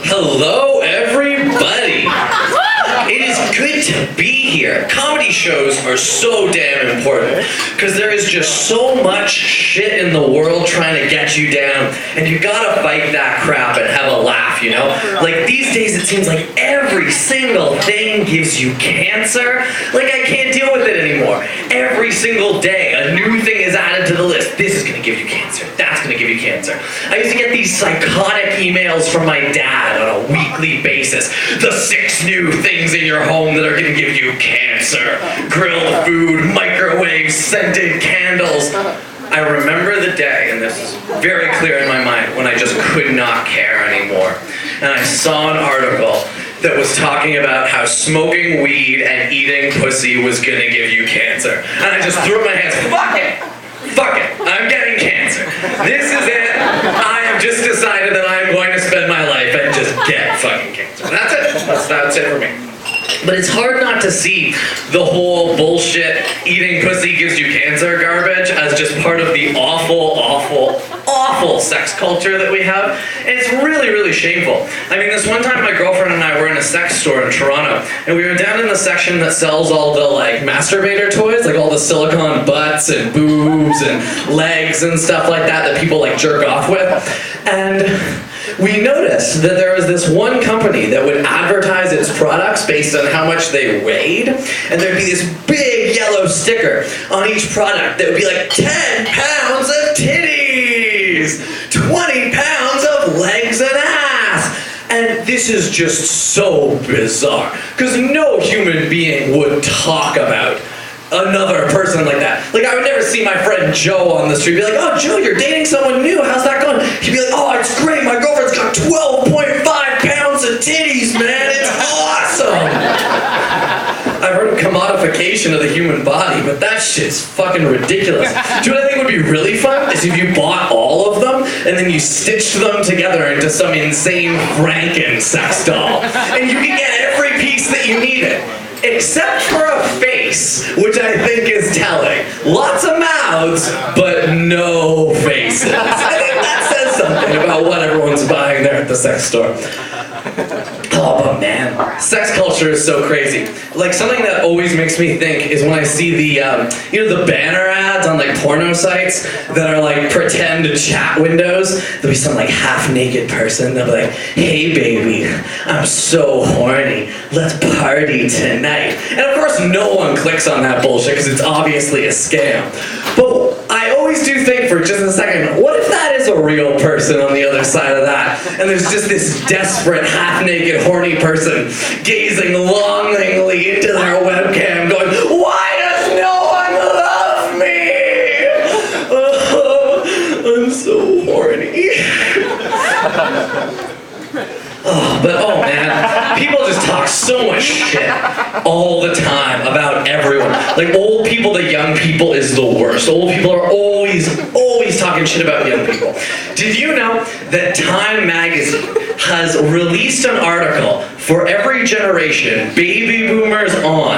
Hello, everybody. It is good to be here. Comedy shows are so damn important because there is just so much shit in the world trying to get you down, and you gotta fight that crap and have a laugh, you know? Like these days it seems like every single thing gives you cancer. Like I can't deal with it anymore. Every single day a new thing is added to the list. This is gonna give you cancer. That's gonna give you cancer. I used to get these psychotic emails from my dad on a weekly basis. The 6 new things in your home that are gonna give you cancer. Grilled food, microwave, scented candles. I remember the day, and this is very clear in my mind, when I just could not care anymore. And I saw an article that was talking about how smoking weed and eating pussy was gonna give you cancer. And I just threw up my hands, fuck it! Fuck it, I'm getting cancer. This is it. I have just decided that I'm going to spend my life and just get fucking cancer. That's it. That's it for me. But it's hard not to see the whole bullshit eating pussy gives you cancer garbage as just part of the awful sex culture that we have. And it's really, really shameful. I mean, this one time my girlfriend and I were in a sex store in Toronto, and we were down in the section that sells all the like masturbator toys, like all the silicone butts and boobs and legs and stuff like that people like jerk off with. And we noticed that there was this one company that would advertise its products based on how much they weighed, and there'd be this big yellow sticker on each product that would be like 10 pounds of titties, 20 pounds of legs and ass. And this is just so bizarre, because no human being would talk about another person like that. Like, I would never see my friend Joe on the street be like, oh, Joe, you're dating someone new, how's that going? He'd be like, oh, it's great, my girlfriend's got 12.5 pounds of titties, man, it's awesome! I've heard of commodification of the human body, but that shit's fucking ridiculous. Do you know what I think would be really fun? Is if you bought all of them, and then you stitched them together into some insane Franken sex doll. And you could get every piece that you needed. Except for a face, which I think is telling. Lots of mouths, but no faces. I think that says something about what everyone's buying there at the sex store. Oh, but man, sex culture is so crazy. Like, something that always makes me think is when I see the, the banner ads on, like, porno sites that are, like, pretend chat windows. There'll be some, like, half-naked person. They'll be like, hey, baby, I'm so horny. Let's party tonight. And, of course, no one clicks on that bullshit because it's obviously a scam. But I always do think for just a second, what if that is a real person on the other side of that? And there's just this desperate, half-naked, horny person gazing longingly into their webcam going, why does no one love me? Oh, I'm so horny. Oh man, people just talk so much shit all the time about everyone. Like old people to young people is the worst. Old people are always talking shit about young people. Did you know that Time magazine has released an article for every generation, baby boomers on,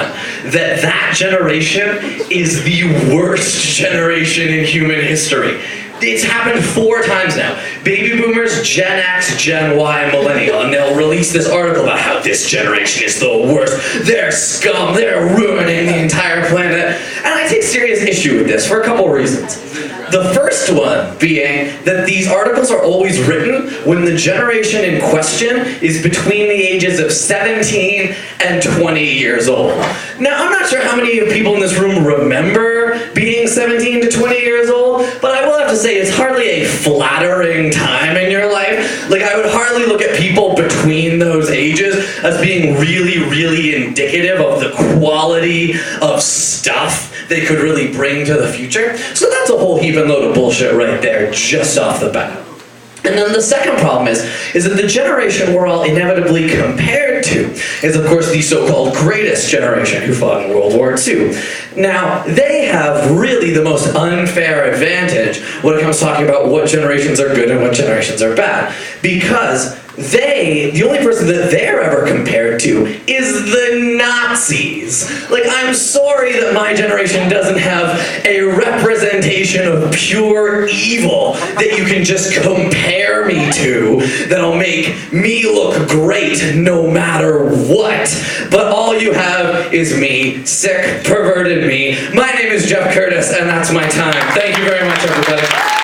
that generation is the worst generation in human history? It's happened 4 times now. Baby boomers, Gen X, Gen Y, millennial, and they'll release this article about how this generation is the worst. They're scum, they're ruining the entire planet. And I take serious issue with this for a couple reasons. The first one being that these articles are always written when the generation in question is between the ages of 17 and 20 years old. Now, I'm not sure how many people in this room remember being 17 to 20 years old, but I will have to say it's hardly a flattering time in your life. Like, I would hardly look at people between those ages as being really, really indicative of the quality of stuff they could really bring to the future. So that's a whole heaping load of bullshit right there, just off the bat. And then the second problem is that the generation we're all inevitably compared compared to is, of course, the so-called greatest generation who fought in World War II. Now, they have really the most unfair advantage when it comes to talking about what generations are good and what generations are bad. Because the only person that they're ever compared to is the Nazis. Like, I'm sorry that my generation doesn't have a representation of pure evil that you can just compare me to that'll make me look great no matter what. But all you have is me, sick, perverted me. My name is Jeff Curtis, and that's my time. Thank you very much, everybody.